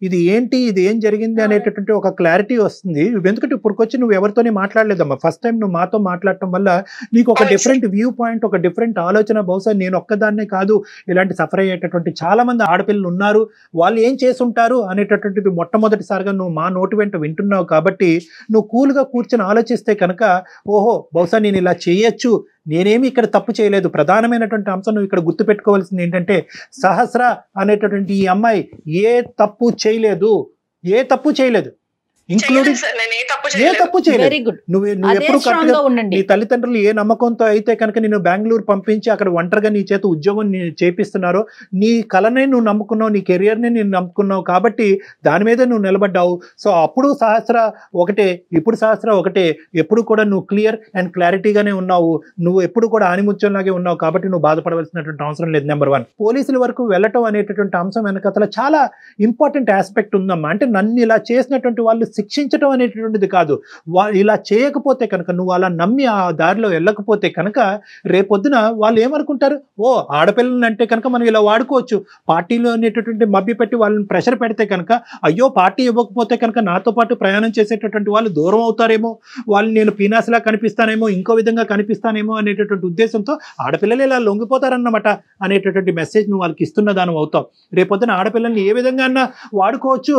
ఇది ఏంటి, ఇది ఏం జరిగింది అనేటటువంటి ఒక క్లారిటీ వస్తుంది. ఎందుకంటే ఇప్పుడుకొచ్చి నువ్వు ఎవరితోనే మాట్లాడలేదమ్మా. ఫస్ట్ టైం నువ్వు మాతో మాట్లాడటం వల్ల నీకు ఒక డిఫరెంట్ వ్యూ పాయింట్, ఒక డిఫరెంట్ ఆలోచన. బహుశా నేను ఒక్కదాన్నే కాదు, ఇలాంటి సఫర్ అయ్యేటటువంటి చాలా మంది ఆడపిల్లలు ఉన్నారు, వాళ్ళు ఏం చేసుంటారు అనేటటువంటిది మొట్టమొదటిసారిగా నువ్వు మా నోటి వెంట వింటున్నావు. కాబట్టి నువ్వు కూల్గా కూర్చొని ఆలోచిస్తే కనుక, ఓహో బహుశా నేను ఇలా చేయొచ్చు, నేనేమి ఇక్కడ తప్పు చేయలేదు. ప్రధానమైనటువంటి అంశం నువ్వు ఇక్కడ గుర్తుపెట్టుకోవాల్సింది ఏంటంటే, సహస్ర అనేటటువంటి ఈ అమ్మాయి ఏ తప్పు చేయలేదు, ఇంక్లూడింగ్ ఏ తప్పు చేయలేదు. నువ్వు ఎప్పుడు కరెక్ట్గా నీ తల్లిదండ్రులు ఏ నమ్మకంతో అయితే కనుక నేను బెంగళూరు పంపించి అక్కడ ఒంటరిగా నీ చేత ఉద్యోగం చేపిస్తున్నారో, నీ కళనే నువ్వు నమ్ముకున్నావు, నీ కెరియర్ని నేను నమ్ముకున్నావు, కాబట్టి దాని మీద నువ్వు నిలబడ్డావు. సో అప్పుడు సహస్ర ఒకటే, ఇప్పుడు సహస్ర ఒకటే. ఎప్పుడు కూడా నువ్వు క్లియర్ అండ్ క్లారిటీగానే ఉన్నావు, నువ్వు ఎప్పుడు కూడా ఆనిముత్యంలాగే ఉన్నావు. కాబట్టి నువ్వు బాధపడవలసినటువంటి అవసరం లేదు. నెంబర్ 1, పోలీసుల వరకు వెళ్ళటం అనేటటువంటి అంశం వెనకతల చాలా ఇంపార్టెంట్ ఆస్పెక్ట్ ఉందమ్మా. అంటే నన్ను ఇలా చేసినటువంటి వాళ్ళు శిక్షించడం అనేటువంటిది కాదు. ఇలా చేయకపోతే కనుక, నువ్వు అలా నమ్మి ఆ దారిలో వెళ్ళకపోతే కనుక రేపొద్దున వాళ్ళు ఏమనుకుంటారు, ఓ ఆడపిల్లలని అంటే కనుక మనం ఇలా వాడుకోవచ్చు. పార్టీలో అనేటటువంటి మభ్య పెట్టి వాళ్ళని ప్రెషర్ పెడితే కనుక, అయ్యో పార్టీ ఇవ్వకపోతే కనుక నాతో పాటు ప్రయాణం చేసేటటువంటి వాళ్ళు దూరం అవుతారేమో, వాళ్ళు నేను పీనాసిలా కనిపిస్తానేమో, ఇంకో విధంగా కనిపిస్తానేమో అనేటటువంటి ఉద్దేశంతో ఆడపిల్లలు ఇలా లొంగిపోతారన్నమాట అనేటటువంటి మెసేజ్ నువ్వు వాళ్ళకి ఇస్తున్న దాని అవుతావు. రేపొద్దున ఆడపిల్లల్ని ఏ విధంగా వాడుకోవచ్చు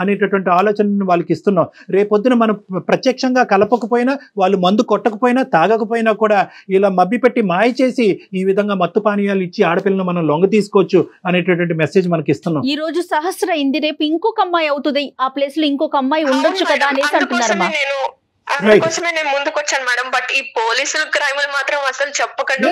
అనేటటువంటి ఆలోచన వాళ్ళకి ఇస్తున్నాం. రేపొద్దున మనం ప్రత్యక్షంగా కలపకపోయినా, వాళ్ళు మందు కొట్టకపోయినా, తాగకపోయినా కూడా ఇలా మభ్యపెట్టి మాయ చేసి ఈ విధంగా మత్తు పానీయాలు ఇచ్చి ఆడపిల్లను మనం లొంగ తీసుకోవచ్చు అనేటటువంటి మెసేజ్ మనకి ఇస్తున్నాం. ఈ రోజు సహస్ర ఇంది, రేపు ఇంకొక అమ్మాయి అవుతుంది, ఆ ప్లేస్ లో ఇంకొక అమ్మాయి ఉండొచ్చు కదా అనేసి అంటున్నారమ్మా. అందుకోసమే నేను ముందుకు వచ్చాను మేడం. బట్ ఈ పోలీసులు క్రైములు మాత్రం అసలు చెప్పకండి.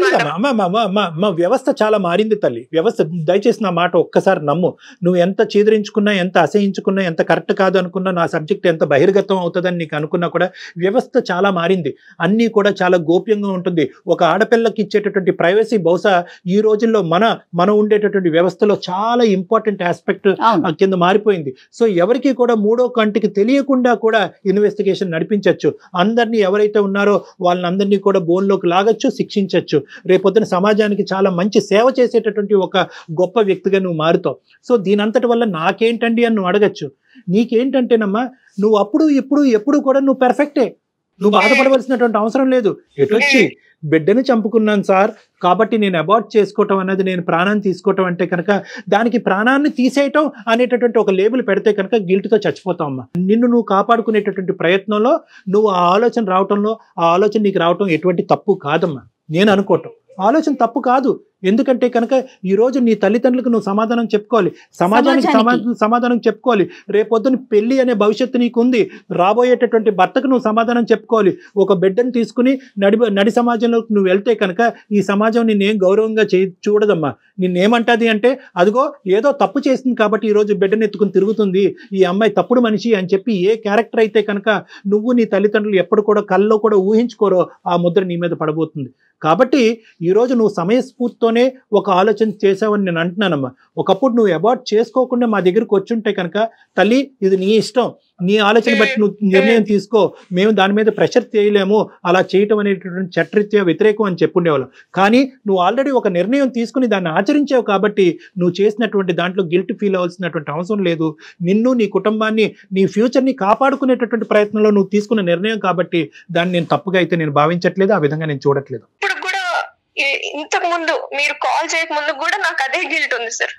మా వ్యవస్థ చాలా మారింది తల్లి. వ్యవస్థ, దయచేసి నా మాట ఒక్కసారి నమ్ము. నువ్వు ఎంత చీదరించుకున్నా, ఎంత అసహించుకున్నా, ఎంత కరెక్ట్ కాదు అనుకున్నా, నా సబ్జెక్ట్ ఎంత బహిర్గతం అవుతుందని నీకు అనుకున్నా కూడా వ్యవస్థ చాలా మారింది. అన్నీ కూడా చాలా గోప్యంగా ఉంటుంది. ఒక ఆడపిల్లకి ఇచ్చేటటువంటి ప్రైవసీ బహుశా ఈ రోజుల్లో మన ఉండేటటువంటి వ్యవస్థలో చాలా ఇంపార్టెంట్ ఆస్పెక్ట్ కింద మారిపోయింది. సో ఎవరికి కూడా మూడో కంటికి తెలియకుండా కూడా ఇన్వెస్టిగేషన్ నడిపించవచ్చు. అందరినీ ఎవరైతే ఉన్నారో వాళ్ళందరినీ కూడా బోన్లోకి లాగచ్చు, శిక్షించవచ్చు. రేపొద్దున సమాజానికి చాలా మంచి సేవ చేసేటటువంటి ఒక గొప్ప వ్యక్తిగా నువ్వు మారుతావు. సో దీనంతటి వల్ల నాకేంటండి అని నువ్వు అడగచ్చు. నీకేంటంటేనమ్మా, నువ్వు అప్పుడు ఎప్పుడు కూడా నువ్వు పెర్ఫెక్టే. నువ్వు బాధపడవలసినటువంటి అవసరం లేదు. ఎటొచ్చి బిడ్డను చంపుకున్నాను సార్ కాబట్టి నేను అబార్ట్ చేసుకోవటం అనేది, నేను ప్రాణాన్ని తీసుకోవటం అంటే కనుక దానికి ప్రాణాన్ని తీసేయటం అనేటటువంటి ఒక లేబుల్ పెడితే కనుక గిల్ట్తో చచ్చిపోతావు అమ్మా. నిన్ను నువ్వు కాపాడుకునేటటువంటి ప్రయత్నంలో నువ్వు ఆ ఆలోచన రావటంలో, ఆ ఆలోచన నీకు రావటం ఎటువంటి తప్పు కాదమ్మా. నేను అనుకోవటం ఆలోచన తప్పు కాదు. ఎందుకంటే కనుక ఈరోజు నీ తల్లిదండ్రులకు నువ్వు సమాధానం చెప్పుకోవాలి, సమాజానికి సమాధానం చెప్పుకోవాలి. రేపొద్దున పెళ్లి అనే భవిష్యత్తు నీకు ఉంది. రాబోయేటటువంటి భర్తకు నువ్వు సమాధానం చెప్పుకోవాలి. ఒక బిడ్డను తీసుకుని నడి సమాజంలోకి నువ్వు వెళ్తే కనుక ఈ సమాజం నిన్నేం గౌరవంగా చూడదమ్మా. నిన్నేమంటది అంటే, అదిగో ఏదో తప్పు చేసింది కాబట్టి ఈరోజు బిడ్డను ఎత్తుకుని తిరుగుతుంది, ఈ అమ్మాయి తప్పుడు మనిషి అని చెప్పి ఏ క్యారెక్టర్ అయితే కనుక నువ్వు నీ తల్లిదండ్రులు ఎప్పుడు కూడా కల్లో కూడా ఊహించుకోరో ఆ ముద్ర నీ మీద పడబోతుంది. కాబట్టి ఈరోజు నువ్వు సమయస్ఫూర్తితోనే ఒక ఆలోచన చేసావని నేను అంటున్నానమ్మా. ఒకప్పుడు నువ్వు అబార్ట్ చేసుకోకుండా మా దగ్గరికి వచ్చుంటే కనుక, తల్లి ఇది నీ ఇష్టం, నీ ఆలోచన బట్టి నువ్వు నిర్ణయం తీసుకో, మేము దాని మీద ప్రెషర్ చేయలేము, అలా చేయటం అనేటటువంటి చట్టరీత్యా వ్యతిరేకం అని చెప్పుండేవాళ్ళం. కానీ నువ్వు ఆల్రెడీ ఒక నిర్ణయం తీసుకుని దాన్ని ఆచరించావు కాబట్టి నువ్వు చేసినటువంటి దాంట్లో గిల్ట్ ఫీల్ అవ్వాల్సినటువంటి అవసరం లేదు. నిన్ను, నీ కుటుంబాన్ని, నీ ఫ్యూచర్ని కాపాడుకునేటటువంటి ప్రయత్నంలో నువ్వు తీసుకున్న నిర్ణయం కాబట్టి దాన్ని నేను తప్పుగా అయితే నేను భావించట్లేదు, ఆ విధంగా నేను చూడట్లేదు. ఇంతకు ముందు మీరు కాల్ చేయక ముందు కూడా నాకు అదే గిల్ట్ ఉంది సార్.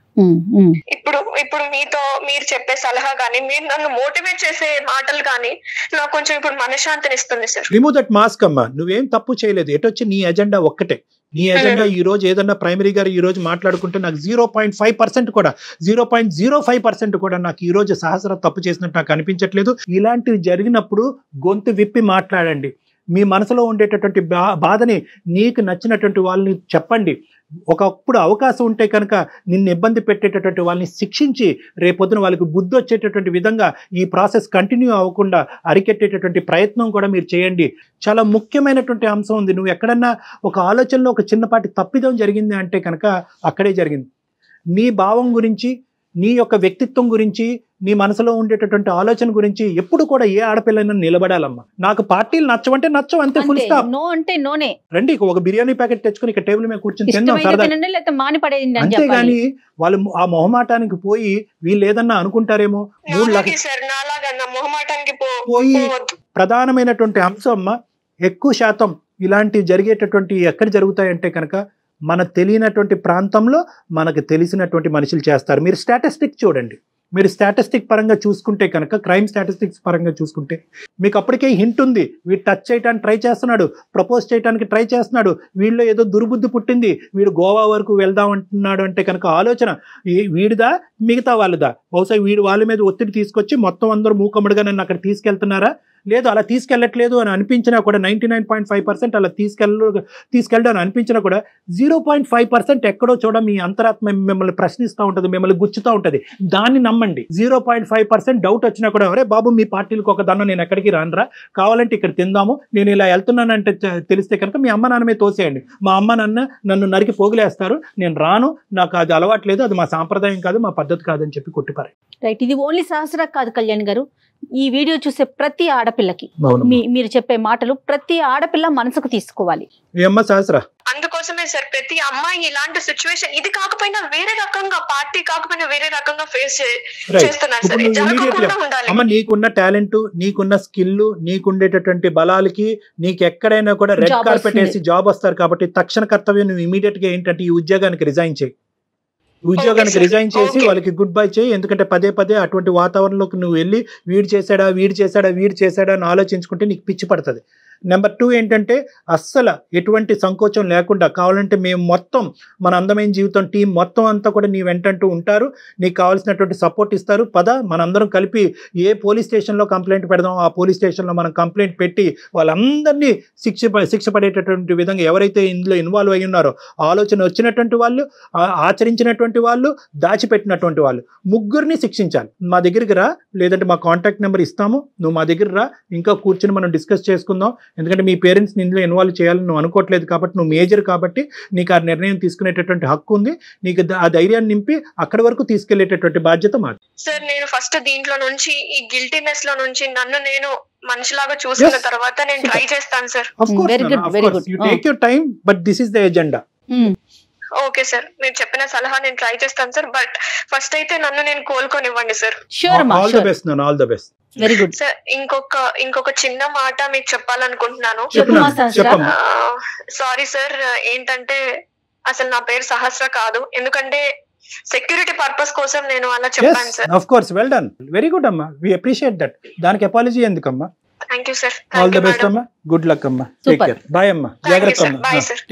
ఇప్పుడు మీతో మీరు చెప్పే సలహా కానీ, మీరు నన్ను మోటివేట్ చేసే మాటలు కానీ నాకు కొంచెం ఇప్పుడు మనశ్శాంతిని ఇస్తుంది సార్. రిమూవ్ దట్ మాస్క్ అమ్మా. నువ్వేం తప్పు చేయలేదు. ఎటొచ్చి నీ ఎజెండా ఒక్కటే. నీ ఎజెండా ఈ రోజు ఏదన్నా ప్రైమరీ గారు ఈ రోజు మాట్లాడుకుంటే నాకు 0.5% కూడా 0.05% కూడా నాకు ఈ రోజు సహస్ర తప్పు చేసినట్టు నాకు అనిపించట్లేదు. ఇలాంటివి జరిగినప్పుడు గొంతు విప్పి మాట్లాడండి. మీ మనసులో ఉండేటటువంటి బాధని నీకు నచ్చినటువంటి వాళ్ళని చెప్పండి. ఒకప్పుడు అవకాశం ఉంటే కనుక నిన్ను ఇబ్బంది పెట్టేటటువంటి వాళ్ళని శిక్షించి రేపొద్దున వాళ్ళకి బుద్ధి వచ్చేటటువంటి విధంగా ఈ ప్రాసెస్ కంటిన్యూ అవ్వకుండా అరికెట్టేటటువంటి ప్రయత్నం కూడా మీరు చేయండి. చాలా ముఖ్యమైనటువంటి అంశం ఉంది. నువ్వు ఎక్కడన్నా ఒక ఆలోచనలో ఒక చిన్నపాటి తప్పిదం జరిగింది అంటే కనుక అక్కడే జరిగింది. నీ భావం గురించి, నీ యొక్క వ్యక్తిత్వం గురించి, నీ మనసులో ఉండేటటువంటి ఆలోచన గురించి ఎప్పుడు కూడా ఏ ఆడపిల్లైనా నిలబడాలమ్మా. నాకు పార్టీలు నచ్చవంటే నచ్చవు, అంతే, ఫుల్ స్టాప్. నో అంటే నోనే. రండి, ఒక బిర్యానీ ప్యాకెట్ తెచ్చుకుని ఇక్కడ టేబుల్ మీద కూర్చొని తిందాం సరదా. అంతేగాని వాళ్ళు ఆ మొహమాటానికి పోయి వీళ్ళు ఏదన్నా అనుకుంటారేమో, పోయి ప్రధానమైనటువంటి అంశం అమ్మా, ఎక్కువ శాతం ఇలాంటివి జరిగేటటువంటి ఎక్కడ జరుగుతాయంటే కనుక మన తెలియనటువంటి ప్రాంతంలో మనకు తెలిసినటువంటి మనుషులు చేస్తారు. మీరు స్టాటిస్టిక్ చూడండి. మీరు స్టాటిస్టిక్ పరంగా చూసుకుంటే కనుక, క్రైమ్ స్టాటిస్టిక్స్ పరంగా చూసుకుంటే మీకు అప్పటికే హింట్ ఉంది. వీడు టచ్ చేయడానికి ట్రై చేస్తున్నాడు, ప్రపోజ్ చేయడానికి ట్రై చేస్తున్నాడు, వీళ్ళు ఏదో దుర్బుద్ధి పుట్టింది, వీడు గోవా వరకు వెళ్దాం అంటున్నాడు అంటే కనుక ఆలోచన వీడిదా మిగతా వాళ్ళదా? బహుశా వీడు వాళ్ళ మీద ఒత్తిడి తీసుకొచ్చి మొత్తం అందరూ మూకమ్మడిగా నన్ను అక్కడ తీసుకెళ్తున్నారా? లేదు, అలా తీసుకెళ్ళట్లేదు అని అనిపించినా కూడా 99.5% అలా తీసుకెళ్ళడం అని అనిపించినా కూడా 0.5% ఎక్కడో చూడ మీ అంతరాత్మ మిమ్మల్ని ప్రశ్నిస్తూ ఉంటుంది, మిమ్మల్ని గుచ్చుతూ ఉంటుంది. దాన్ని నమ్మండి. 0.5% డౌట్ వచ్చినా కూడా, అరే బాబు మీ పార్టీలకు ఒక దండం, నేను ఎక్కడికి రానురా, కావాలంటే ఇక్కడ తిందాము, నేను ఇలా వెళ్తున్నానంటే తెలిస్తే కనుక మీ అమ్మ నాన్నమే తోసేయండి. మా అమ్మ నాన్న నన్ను నరికి పోగులేస్తారు, నేను రాను, నాకు అది అలవాట్లేదు, అది మా సాంప్రదాయం కాదు, మా పద్ధతి కాదని చెప్పి కొట్టిపారు. రైట్. ఇది ఓన్లీ సహస్ర కాదు కళ్యాణ్ గారు, ఈ వీడియో చూసే ప్రతి ఆడపిల్లకి మీరు చెప్పే మాటలు ప్రతి ఆడపిల్ల మనసుకు తీసుకోవాలి. ఏమ్మా సహస్ర? అందుకోసమే సార్ ప్రతి అమ్మాయి ఇలాంటి సిచ్యువేషన్ ఇది కాకపోయినా వేరే రకంగా, పార్టీ కాకపోయినా వేరే రకంగా ఫేస్ చేస్తున్నారు సార్. జరగకుండా ఉండాలి. అమ్మ, నీకున్న టాలెంట్, నీకున్న స్కిల్, నీకుండేటటువంటి బలాలకి నీకు ఎక్కడైనా కూడా రెడ్ కార్పెట్ వేసి జాబ్ వస్తారు. కాబట్టి తక్షణ కర్తవ్యం నువ్వు ఇమీడియట్ గా ఏంటంటే ఈ ఉద్యోగానికి రిజైన్ చేయి. ఉద్యోగానికి రిజైన్ చేసి వాళ్ళకి గుడ్ బై చేయి. ఎందుకంటే పదే పదే అటువంటి వాతావరణంలోకి నువ్వు వెళ్ళి వీడు చేశాడా అని ఆలోచించుకుంటే నీకు పిచ్చి పడుతుంది. నెంబర్ 2 ఏంటంటే అస్సలు ఎటువంటి సంకోచం లేకుండా కావాలంటే మేము మొత్తం మన అందమైన జీవితం టీం మొత్తం అంతా కూడా నీ వెంటంటూ ఉంటారు. నీకు కావాల్సినటువంటి సపోర్ట్ ఇస్తారు. మనందరం కలిపి ఏ పోలీస్ స్టేషన్లో కంప్లైంట్ పెడదాం, ఆ పోలీస్ స్టేషన్లో మనం కంప్లైంట్ పెట్టి వాళ్ళందరినీ శిక్ష పడేటటువంటి విధంగా ఎవరైతే ఇందులో ఇన్వాల్వ్ అయ్యి ఉన్నారో, ఆలోచన వచ్చినటువంటి వాళ్ళు, ఆచరించినటువంటి వాళ్ళు, దాచిపెట్టినటువంటి వాళ్ళు, ముగ్గురిని శిక్షించాలి. మా దగ్గరికి రా, లేదంటే మా కాంటాక్ట్ నెంబర్ ఇస్తాము, నువ్వు మా దగ్గర రా, ఇంకా కూర్చొని మనం డిస్కస్ చేసుకుందాం. ఎందుకంటే మీ పేరెంట్స్ని ఇందులో ఇన్వాల్వ్ చేయాలని నువ్వు అనుకోవట్లేదు కాబట్టి, నువ్వు మేజర్ కాబట్టి నీకు ఆ నిర్ణయం తీసుకునేటటువంటి హక్కు ఉంది. నీకు ఆ ధైర్యాన్ని నింపి అక్కడి వరకు తీసుకెళ్లేటటువంటి బాధ్యత మాది. సార్ నేను ఫస్ట్ దీంట్లో నుంచి ఈ గిల్టీనెస్ లో నుంచి నన్ను నేను మనిషిలాగా చూసిన తర్వాత నేను ట్రై చేస్తాను sir. Of course you take your time, but this is the agenda. Okay sir, మీరు చెప్పిన సలహా నేను ట్రై చేస్తాను సార్. బట్ ఫస్ట్ అయితే నన్ను నేను కోలుకొనివ్వండి సార్. ఆల్ ద బెస్ట్ నాన్న, all the best. Very good sir. ఇంకొక చిన్న మాట మీకు చెప్పాలనుకుంటున్నాను. సారీ సార్, ఏంటంటే అసలు నా పేరు సహస్ర కాదు, ఎందుకంటే సెక్యూరిటీ పర్పస్ కోసం నేను అలా చెప్పాను sir. Of course, well done, very good అమ్మా, వి అప్రిషియేట్ దట్. దానికి అపాలజీ ఎందుకమ్మా? Thank you sir. All the best అమ్మా, గుడ్ లక్ అమ్మా, టేక్ కేర్, బాయ్ అమ్మా, జాగ్రత్త అమ్మా. Bye sir.